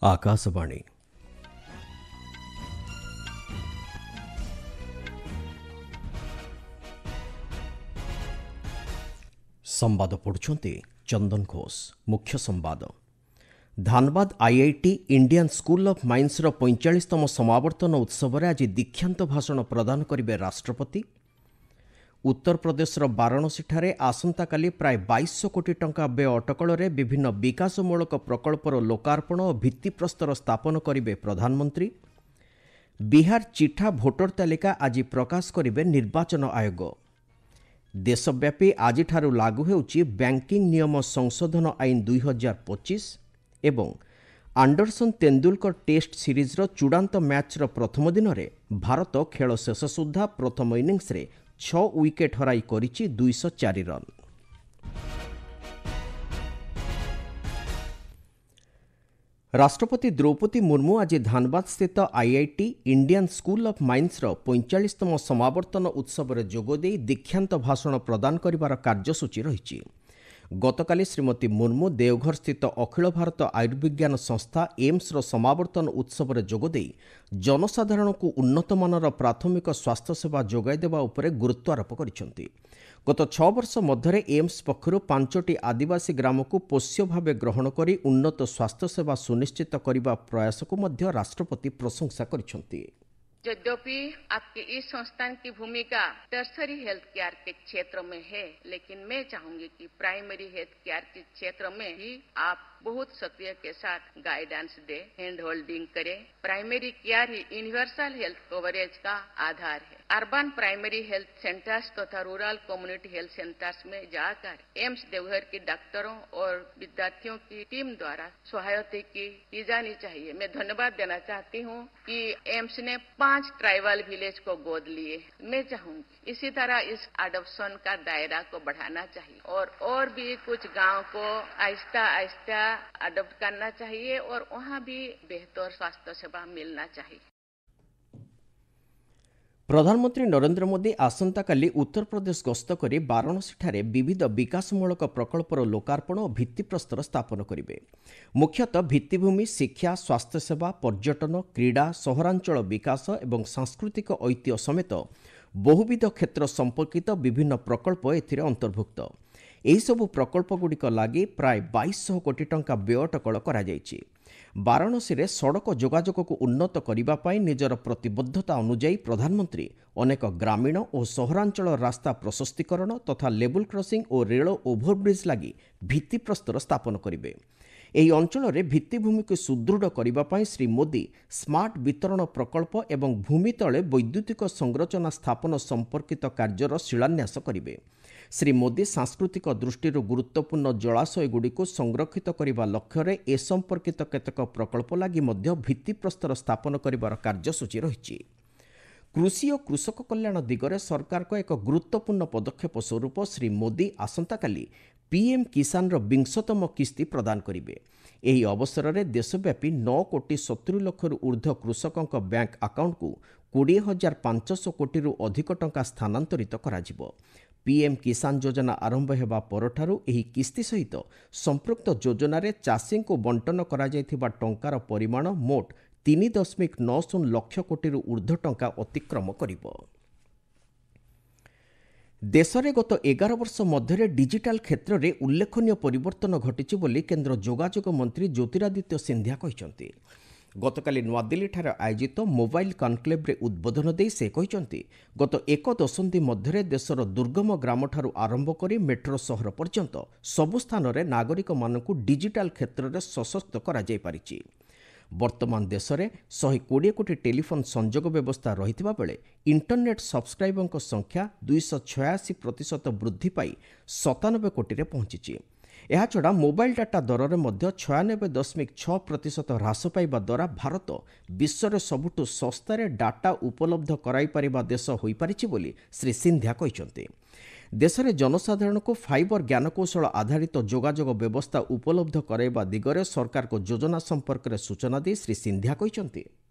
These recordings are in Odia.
आकाशवाणी संवाद पढ़ुछंती चंदन घोष। मुख्य संवाद Dhanbad IIT Indian school of mines 45तम समावर्तन उत्सव में आज दीक्षांत भाषण प्रदान करेंगे राष्ट्रपति। उत्तर प्रदेश वाराणसी ठारे आसंता काली प्राय 2200 कोटी टंका व्यय अटकल में विभिन्न विकासमूलक प्रकल्पर लोकार्पण और भित्तिप्रस्तर स्थापन करेंगे प्रधानमंत्री। बिहार चिठा भोटर तालिका आज प्रकाश करेंगे निर्वाचन आयोग। देशव्यापी आज लागू होउची बैंकिंग नियम संशोधन आईन 2025 एवं आंडरसन तेंदुलकर टेस्ट सीरीज चूड़ांत मैच प्रथम दिन में भारत खेल शेष सुधा प्रथम इनिंग्स 6 विकेट हराई करिछि 204 रन। राष्ट्रपति द्रौपदी मुर्मू आज धानबाद स्थित IIT Indian school of mines 45तम समावर्तन उत्सव में जोगदे दीक्षांत भाषण प्रदान करिवार कार्यसूची रही। गतकाली श्रीमती मुर्मू देवघर स्थित अखिल भारत आयुर्विज्ञान संस्था एम्स समावर्तन उत्सव में जोगदे जनसाधारण को उन्नतमानर प्राथमिक स्वास्थ्य सेवा जोगाई देवा उपरे गुरुत्वारोप करिसेंति। गत 6 वर्ष मध्य एम्स पक्षर 5टी आदिवासी ग्राम को पोष्य भाव ग्रहण करी उन्नत स्वास्थ्य सेवा सुनिश्चित करने प्रयास को मध्य राष्ट्रपति प्रशंसा करिसेंति। यद्यपि आपके इस संस्थान की भूमिका टर्सरी हेल्थ केयर के क्षेत्र में है, लेकिन मैं चाहूंगी कि प्राइमरी हेल्थ केयर के क्षेत्र में भी आप बहुत सक्रिय के साथ गाइडेंस दे, हैंड होल्डिंग करें। प्राइमरी केयर ही यूनिवर्सल हेल्थ कवरेज का आधार है। अर्बन प्राइमरी हेल्थ सेंटर्स तथा रूरल कम्युनिटी हेल्थ सेंटर्स में जाकर एम्स देवघर के डॉक्टरों और विद्यार्थियों की टीम द्वारा सहायता की जानी चाहिए। मैं धन्यवाद देना चाहती हूँ कि एम्स ने 5 ट्राइबल विलेज को गोद लिए। मैं चाहूंगी इसी तरह इस अडॉप्शन का दायरा को बढ़ाना चाहिए और भी कुछ गांव को आहिस्ता आहिस्ता अडॉप्ट करना चाहिए और वहां भी बेहतर स्वास्थ्य सेवा मिलना चाहिए। प्रधानमंत्री नरेंद्र मोदी आसंता काली उत्तर प्रदेश गस्त करी वाराणसी ठारे विविध विकासमूलक प्रकल्पर लोकार्पण और भित्तिप्रस्तर स्थापन करेंगे। मुख्यतः भित्तिभूमि, शिक्षा, स्वास्थ्य सेवा, पर्यटन, क्रीड़ा, सहरांचल विकास एवं सांस्कृतिक ऐतिह्य समेत बहुविध क्षेत्र संपर्कित विभिन्न प्रकल्प एथिरे अंतर्भुक्त। एही सबु प्रकल्पगुड़िक लागि प्राय 2200 कोटी टंका व्यय अटकल करा जायछि। वाराणसी रे सड़क जोगाजोग को उन्नत करिबा पाई निजर प्रतिबद्धता अनुଯାयी प्रधानमंत्री अनेक ग्रामीण और सहरांचल रास्ता प्रशस्तीकरण तथा लेवल क्रॉसिंग और रेल ओभरब्रिज लागि भित्तिप्रस्तर स्थापन करिवे। ଏହି ଅଞ୍ଚଳରେ ଭିତ୍ତିଭୂମିକୁ ସୁଦୃଢ଼ କରିବା ପାଇଁ ଶ୍ରୀ ମୋଦି ସ୍ମାର୍ଟ ବିତରଣ ପ୍ରକଳ୍ପ ଏବଂ ଭୂମି ତଳେ ବୈଦ୍ୟୁତିକ ସଂରଚନା ସ୍ଥାପନ ସମ୍ପର୍କିତ କାର୍ଯ୍ୟର ଶିଳାନ୍ୟାସ କରିବେ। ଶ୍ରୀ ମୋଦି ସାଂସ୍କୃତିକ ଦୃଷ୍ଟିରୁ ଗୁରୁତ୍ୱପୂର୍ଣ୍ଣ ଜଳାଶୟଗୁଡ଼ିକୁ ସଂରକ୍ଷିତ କରିବା ଲକ୍ଷ୍ୟରେ ଏ ସମ୍ପର୍କିତ କେତେକ ପ୍ରକଳ୍ପ ଲାଗି ମଧ୍ୟ ଭିତ୍ତିପ୍ରସ୍ତର ସ୍ଥାପନ କରିବାର କାର୍ଯ୍ୟସୂଚୀ ରହିଛି। कृषि और कृषक कल्याण दिगरे सरकार को एक गुरुत्वपूर्ण पदक्षेप स्वरूप श्री मोदी आसंताकाली पीएम किसान 20तम किस्ती प्रदान करेंगे। यही अवसर में देशव्यापी 9 कोटी 70 लाख ऊर्ध्व कृषकों बैंक अकाउंट को 20,500 कोटी अधिक टंका स्थानांतरित कराजिबो। पीएम किसान योजना आरंभ हेबा परठारु एही किस्ती सहित संपृक्त योजना रे चाषी को बंटन करा जायथिबा टंकार परिमाण मोट 3.90 लक्ष कोटी ऊर्ध्व टंका अतिक्रम करिबो। देश में गत 11 वर्ष मध्य डिजिटाल क्षेत्र में उल्लेखनीय परिवर्तन घटी बोली केंद्र जोगाजोग मंत्री ज्योतिरादित्य सिंधिया कहते। गतकाली नुआदिल्ली ठारे आयोजित मोबाइल कनक्लेव रे उद्बोधन दे से कहते गत 1 दशंधि मध्य देशर दुर्गम ग्राम ठारू आरंभ करी मेट्रो सहर पर्यंत सबु स्थान रे नागरिक मानकु डिजिटाल क्षेत्र में सशक्त करा जाय पारिछि। वर्तमान देश में 120 कोटी टेलीफोन संजोग व्यवस्था रही बेले इंटरनेट सब्सक्राइबर संख्या 286% वृद्धि पाई 97 कोटी रे पहुंची। एहाछड़ा मोबाइल डाटा दर में 96.6% ह्रास पाइबा द्वारा भारत विश्व में सबुठु सस्तार डाटा उपलब्ध कराई पारिबा देश होई पारिछि बोली श्री सिंधिया कहते। देश में जनसाधारण को फाइबर ज्ञानकौशल आधारित जोगाजोग व्यवस्था उपलब्ध कराइबा दिगरे सरकार को योजना संपर्क में सूचना दी श्री सिंधिया कहते।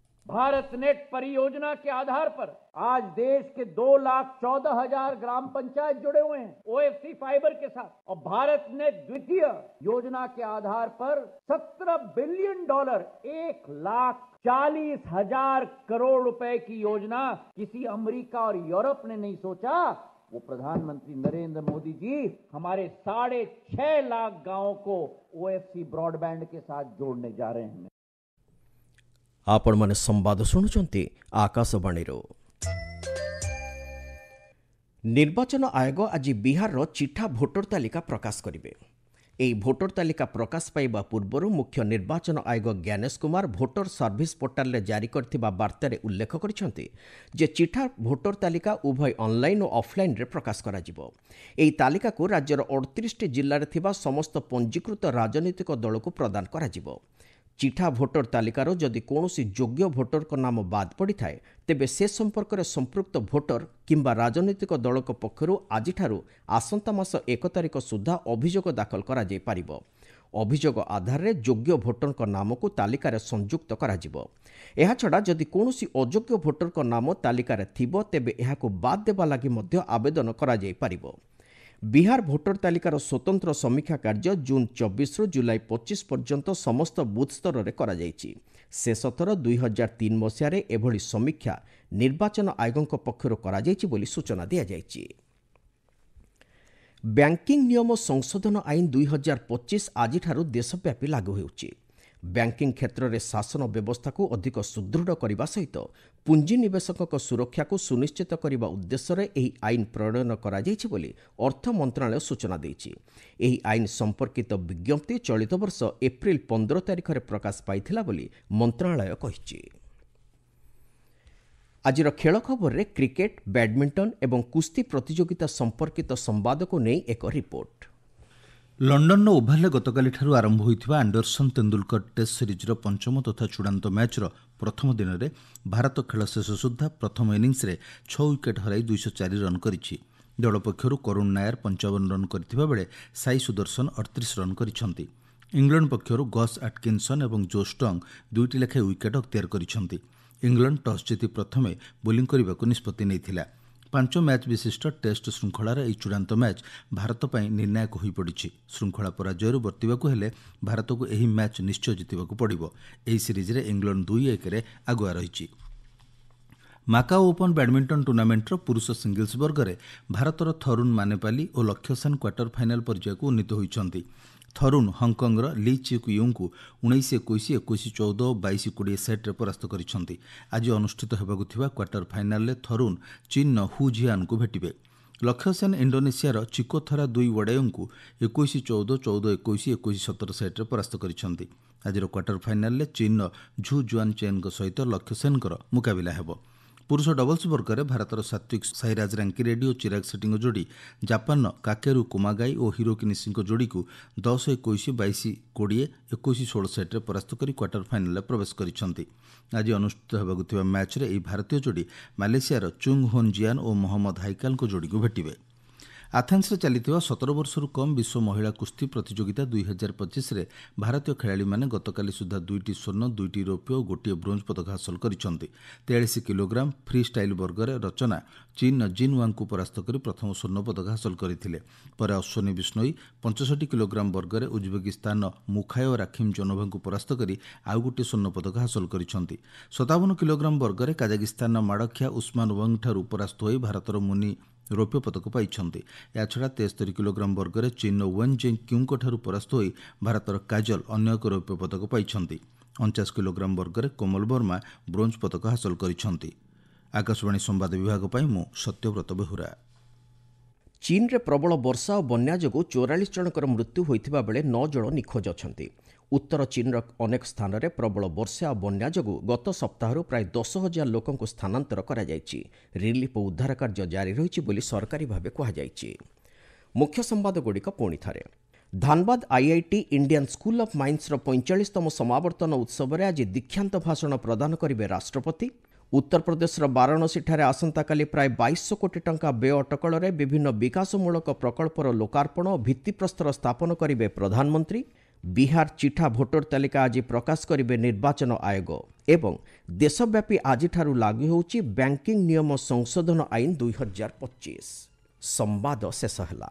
भारत नेट परियोजना के आधार पर आज देश के 2,14,000 ग्राम पंचायत जुड़े हुए हैं ओएफसी फाइबर के साथ, और भारत नेट द्वितीय योजना के आधार पर $17 बिलियन 1,40,000 करोड़ रुपए की योजना किसी अमेरिका और यूरोप ने नहीं सोचा, वो प्रधानमंत्री नरेंद्र मोदी जी हमारे 6.5 लाख गांवों को ओएफसी ब्रॉडबैंड के साथ जोड़ने जा रहे हैं। आपण माने संवाद शुणुचंती आकाशवाणीरो। निर्वाचन आयोग आज बिहार चिठा भोटर तालिका प्रकाश करिवे। ଏହି ଭୋଟର ତାଲିକା ପ୍ରକାଶ ପାଇବା ପୂର୍ବରୁ ମୁଖ୍ୟ ନିର୍ବାଚନ ଆୟୋଗ ଜ୍ଞାନେଶ କୁମାର ଭୋଟର ସର୍ଭିସ୍ ପୋର୍ଟାଲରେ ଜାରି କରିଥିବା ବାର୍ତ୍ତାରେ ଉଲ୍ଲେଖ କରିଛନ୍ତି ଯେ ଚିଠା ଭୋଟର ତାଲିକା ଉଭୟ ଅନ୍ଲାଇନ୍ ଓ ଅଫ୍ଲାଇନ୍ରେ ପ୍ରକାଶ କରାଯିବ। ଏହି ତାଲିକାକୁ ରାଜ୍ୟର 38ଟି ଜିଲ୍ଲାରେ ଥିବା ସମସ୍ତ ପଞ୍ଜୀକୃତ ରାଜନୈତିକ ଦଳକୁ ପ୍ରଦାନ କରାଯିବ। ଚିଠା ଭୋଟର ତାଲିକାରୁ ଯଦି କୌଣସି ଯୋଗ୍ୟ ଭୋଟରଙ୍କ ନାମ ବାଦ୍ ପଡ଼ିଥାଏ ତେବେ ସେ ସମ୍ପର୍କରେ ସମ୍ପୃକ୍ତ ଭୋଟର କିମ୍ବା ରାଜନୈତିକ ଦଳଙ୍କ ପକ୍ଷରୁ ଆଜିଠାରୁ ଆସନ୍ତା ମାସ 1 ତାରିଖ ସୁଦ୍ଧା ଅଭିଯୋଗ ଦାଖଲ କରାଯାଇପାରିବ। ଅଭିଯୋଗ ଆଧାରରେ ଯୋଗ୍ୟ ଭୋଟରଙ୍କ ନାମକୁ ତାଲିକାରେ ସଂଯୁକ୍ତ କରାଯିବ। ଏହାଛଡ଼ା ଯଦି କୌଣସି ଅଯୋଗ୍ୟ ଭୋଟରଙ୍କ ନାମ ତାଲିକାରେ ଥିବ ତେବେ ଏହାକୁ ବାଦ୍ ଦେବା ଲାଗି ମଧ୍ୟ ଆବେଦନ କରାଯାଇପାରିବ। ବିହାର ଭୋଟର ତାଲିକାର ସ୍ୱତନ୍ତ୍ର ସମୀକ୍ଷା କାର୍ଯ୍ୟ ଜୁନ୍ 24ରୁ ଜୁଲାଇ 25 ପର୍ଯ୍ୟନ୍ତ ସମସ୍ତ ବୁଥ୍ ସ୍ତରରେ କରାଯାଇଛି। ଶେଷଥର 2003 ମସିହାରେ ଏଭଳି ସମୀକ୍ଷା ନିର୍ବାଚନ ଆୟୋଗଙ୍କ ପକ୍ଷରୁ କରାଯାଇଛି ବୋଲି ସୂଚନା ଦିଆଯାଇଛି। ବ୍ୟାଙ୍କିଂ ନିୟମ ସଂଶୋଧନ ଆଇନ 2025 ଆଜିଠାରୁ ଦେଶବ୍ୟାପୀ ଲାଗୁ ହେଉଛି। ବ୍ୟାଙ୍କିଂ କ୍ଷେତ୍ରରେ ଶାସନ ବ୍ୟବସ୍ଥାକୁ ଅଧିକ ସୁଦୃଢ଼ କରିବା ସହିତ ପୁଞ୍ଜିନିବେଶକଙ୍କ ସୁରକ୍ଷାକୁ ସୁନିଶ୍ଚିତ କରିବା ଉଦ୍ଦେଶ୍ୟରେ ଏହି ଆଇନ ପ୍ରଣୟନ କରାଯାଇଛି ବୋଲି ଅର୍ଥ ମନ୍ତ୍ରଣାଳୟ ସୂଚନା ଦେଇଛି। ଏହି ଆଇନ ସମ୍ପର୍କିତ ବିଜ୍ଞପ୍ତି ଚଳିତ ବର୍ଷ ଏପ୍ରିଲ 15 ତାରିଖରେ ପ୍ରକାଶ ପାଇଥିଲା ବୋଲି ମନ୍ତ୍ରଣାଳୟ କହିଛି। ଆଜିର ଖେଳ ଖବରରେ କ୍ରିକେଟ୍, ବ୍ୟାଡମିଣ୍ଟନ ଏବଂ କୁସ୍ତି ପ୍ରତିଯୋଗିତା ସମ୍ପର୍କିତ ସମ୍ବାଦକୁ ନେଇ ଏକ ରିପୋର୍ଟ। ଲଣ୍ଡନର ଓଭାଲରେ ଗତକାଲିଠାରୁ ଆରମ୍ଭ ହୋଇଥିବା ଆଣ୍ଡରସନ୍ ତେନ୍ଦୁଲକର ଟେଷ୍ଟ ସିରିଜ୍ର ପଞ୍ଚମ ତଥା ଚୂଡ଼ାନ୍ତ ମ୍ୟାଚ୍ର ପ୍ରଥମ ଦିନରେ ଭାରତ ଖେଳ ଶେଷ ସୁଦ୍ଧା ପ୍ରଥମ ଇନିଂସରେ 6 ୱିକେଟ୍ ହରାଇ 204 ରନ୍ କରିଛି। ଦଳ ପକ୍ଷରୁ କରୁଣ ନାୟାର 55 ରନ୍ କରିଥିବା ବେଳେ ସାଇ ସୁଦର୍ଶନ 38 ରନ୍ କରିଛନ୍ତି। ଇଂଲଣ୍ଡ ପକ୍ଷରୁ ଗସ୍ ଆଟକିନ୍ସନ୍ ଏବଂ ଜୋ ଷ୍ଟଙ୍ଗ 2ଟି ଲେଖାଏଁ ୱିକେଟ୍ ଅକ୍ତିଆର କରିଛନ୍ତି। ଇଂଲଣ୍ଡ ଟସ୍ ଜିତି ପ୍ରଥମେ ବୋଲିଂ କରିବାକୁ ନିଷ୍ପତ୍ତି ନେଇଥିଲା। 5 ମ୍ୟାଚ୍ ବିଶିଷ୍ଟ ଟେଷ୍ଟ ଶୃଙ୍ଖଳାର ଏହି ଚୂଡ଼ାନ୍ତ ମ୍ୟାଚ୍ ଭାରତ ପାଇଁ ନିର୍ଣ୍ଣାୟକ ହୋଇପଡ଼ିଛି। ଶୃଙ୍ଖଳା ପରାଜୟରୁ ବର୍ତ୍ତିବାକୁ ହେଲେ ଭାରତକୁ ଏହି ମ୍ୟାଚ୍ ନିଶ୍ଚୟ ଜିତିବାକୁ ପଡ଼ିବ। ଏହି ସିରିଜ୍ରେ ଇଂଲଣ୍ଡ 2-1ରେ ଆଗୁଆ ରହିଛି। ମାକାଓ ଓପନ୍ ବ୍ୟାଡମିଣ୍ଟନ ଟୁର୍ଣ୍ଣାମେଣ୍ଟର ପୁରୁଷ ସିଙ୍ଗଲ୍ସ ବର୍ଗରେ ଭାରତର ଥରୁଣ ମାନେପାଲି ଓ ଲକ୍ଷ୍ୟ ସେନ୍ କ୍ୱାର୍ଟର ଫାଇନାଲ୍ ପର୍ଯ୍ୟାୟକୁ ଉନ୍ନୀତ ହୋଇଛନ୍ତି। ଥରୁଣ ହଂକଂର ଲି ଚିକ୍ ୟୁଙ୍କୁ 19-21, 21-14 ଓ 22-20 ସେଟ୍ରେ ପରାସ୍ତ କରିଛନ୍ତି। ଆଜି ଅନୁଷ୍ଠିତ ହେବାକୁ ଥିବା କ୍ୱାର୍ଟର ଫାଇନାଲ୍ରେ ଥରୁଣ ଚୀନ୍ର ହୁ ଜିଆନ୍ଙ୍କୁ ଭେଟିବେ। ଲକ୍ଷ୍ୟ ସେନ୍ ଇଣ୍ଡୋନେସିଆର ଚିକୋଥରା ଦୁଇ ୱଡେୟଙ୍କୁ 21-14, 14-21, 21-17 ସେଟ୍ରେ ପରାସ୍ତ କରିଛନ୍ତି। ଆଜିର କ୍ୱାର୍ଟର ଫାଇନାଲ୍ରେ ଚୀନ୍ର ଝୁ ଜୁଆନ୍ ଚେନ୍ଙ୍କ ସହିତ ଲକ୍ଷ୍ୟ ସେନ୍ଙ୍କର ମୁକାବିଲା ହେବ। ପୁରୁଷ ଡବଲ୍ସ ବର୍ଗରେ ଭାରତର ସାତ୍ୱିକ ସାଇରାଜ ରାଙ୍କିରେଡ୍ଡି ଓ ଚିରାଗ ସେଟ୍ଟିଙ୍କ ଯୋଡ଼ି ଜାପାନର କାକେରୁ କୁମାଗାଇ ଓ ହିରୋକି ନିଶିଙ୍କ ଯୋଡ଼ିକୁ 10-21, 22-20, 21-16 ସେଟ୍ରେ ପରାସ୍ତ କରି କ୍ୱାର୍ଟର ଫାଇନାଲ୍ରେ ପ୍ରବେଶ କରିଛନ୍ତି। ଆଜି ଅନୁଷ୍ଠିତ ହେବାକୁ ଥିବା ମ୍ୟାଚ୍ରେ ଏହି ଭାରତୀୟ ଯୋଡ଼ି ମାଲେସିଆର ଚୁଙ୍ଗ୍ ହୋନ୍ ଜିଆନ୍ ଓ ମହମ୍ମଦ ହାଇକାଲଙ୍କ ଯୋଡ଼ିକୁ ଭେଟିବେ। ଆଥେନ୍ସରେ ଚାଲିଥିବା 17 ବର୍ଷରୁ କମ୍ ବିଶ୍ୱ ମହିଳା କୁସ୍ତି ପ୍ରତିଯୋଗିତା 2025ରେ ଭାରତୀୟ ଖେଳାଳିମାନେ ଗତକାଲି ସୁଦ୍ଧା 2ଟି ସ୍ୱର୍ଣ୍ଣ, 2ଟି ରୌପ୍ୟ ଓ 1ଟିଏ ବ୍ରୋଞ୍ଜ ପଦକ ହାସଲ କରିଛନ୍ତି। 43 କିଲୋଗ୍ରାମ ଫ୍ରି ଷ୍ଟାଇଲ୍ ବର୍ଗରେ ରଚନା ଚୀନ୍ର ଜିନ୍ ୱାଙ୍ଗଙ୍କୁ ପରାସ୍ତ କରି ପ୍ରଥମ ସ୍ୱର୍ଣ୍ଣ ପଦକ ହାସଲ କରିଥିଲେ। ପରେ ଅଶ୍ୱିନୀ ବିଷ୍ଣୋଇ 65 କିଲୋଗ୍ରାମ ବର୍ଗରେ ଉଜବେକିସ୍ତାନର ମୁଖାୟୋ ରାଖିମ୍ ଜୋନୋଭାଙ୍କୁ ପରାସ୍ତ କରି ଆଉ ଗୋଟିଏ ସ୍ୱର୍ଣ୍ଣ ପଦକ ହାସଲ କରିଛନ୍ତି। 57 କିଲୋଗ୍ରାମ ବର୍ଗରେ କାଜାକିସ୍ତାନର ମାଡଖିଆ ଉସ୍ମାନୋଭଙ୍କଠାରୁ ପରାସ୍ତ ହୋଇ ଭାରତର ମୁନି ରୌପ୍ୟ ପଦକ ପାଇଛନ୍ତି। ଏହାଛଡ଼ା 73 କିଲୋଗ୍ରାମ ବର୍ଗରେ ଚୀନ୍ର ୱେନ୍ ଜେଙ୍ଗ୍ କ୍ୟୁଙ୍କଠାରୁ ପରାସ୍ତ ହୋଇ ଭାରତର କାଜଲ ଅନ୍ୟ ଏକ ରୌପ୍ୟ ପଦକ ପାଇଛନ୍ତି। 49 କିଲୋଗ୍ରାମ ବର୍ଗରେ କୋମଲ ବର୍ମା ବ୍ରୋଞ୍ଜ ପଦକ ହାସଲ କରିଛନ୍ତି। ଆକାଶବାଣୀ ସମ୍ବାଦ ବିଭାଗ ପାଇଁ ମୁଁ ସତ୍ୟବ୍ରତ ବେହୁରା। ଚୀନରେ ପ୍ରବଳ ବର୍ଷା ଓ ବନ୍ୟା ଯୋଗୁଁ 44 ଜଣଙ୍କର ମୃତ୍ୟୁ ହୋଇଥିବା ବେଳେ 9 ଜଣ ନିଖୋଜ ଅଛନ୍ତି। ଉତ୍ତର ଚୀନର ଅନେକ ସ୍ଥାନରେ ପ୍ରବଳ ବର୍ଷା ଓ ବନ୍ୟା ଯୋଗୁଁ ଗତ ସପ୍ତାହରୁ ପ୍ରାୟ 10,000 ଲୋକଙ୍କୁ ସ୍ଥାନାନ୍ତର କରାଯାଇଛି। ରିଲିଫ୍ ଓ ଉଦ୍ଧାର କାର୍ଯ୍ୟ ଜାରି ରହିଛି ବୋଲି ସରକାରୀ ଭାବେ କୁହାଯାଇଛି। ମୁଖ୍ୟ ସମ୍ବାଦଗୁଡ଼ିକ ପୁଣି ଥରେ। Dhanbad IIT Indian school of ମାଇନ୍ସର 45ତମ ସମାବର୍ତ୍ତନ ଉତ୍ସବରେ ଆଜି ଦୀକ୍ଷାନ୍ତ ଭାଷଣ ପ୍ରଦାନ କରିବେ ରାଷ୍ଟ୍ରପତି। ଉତ୍ତରପ୍ରଦେଶର ବାରାଣସୀଠାରେ ଆସନ୍ତାକାଲି ପ୍ରାୟ 2200 କୋଟି ଟଙ୍କା ବ୍ୟୟ ଅଟକଳରେ ବିଭିନ୍ନ ବିକାଶମୂଳକ ପ୍ରକଳ୍ପର ଲୋକାର୍ପଣ ଓ ଭିତ୍ତିପ୍ରସ୍ତର ସ୍ଥାପନ କରିବେ ପ୍ରଧାନମନ୍ତ୍ରୀ। ବିହାର ଚିଠା ଭୋଟର ତାଲିକା ଆଜି ପ୍ରକାଶ କରିବେ ନିର୍ବାଚନ ଆୟୋଗ ଏବଂ ଦେଶବ୍ୟାପୀ ଆଜିଠାରୁ ଲାଗୁ ହେଉଛି ବ୍ୟାଙ୍କିଂ ନିୟମ ସଂଶୋଧନ ଆଇନ 2025। ସମ୍ବାଦ ଶେଷ ହେଲା।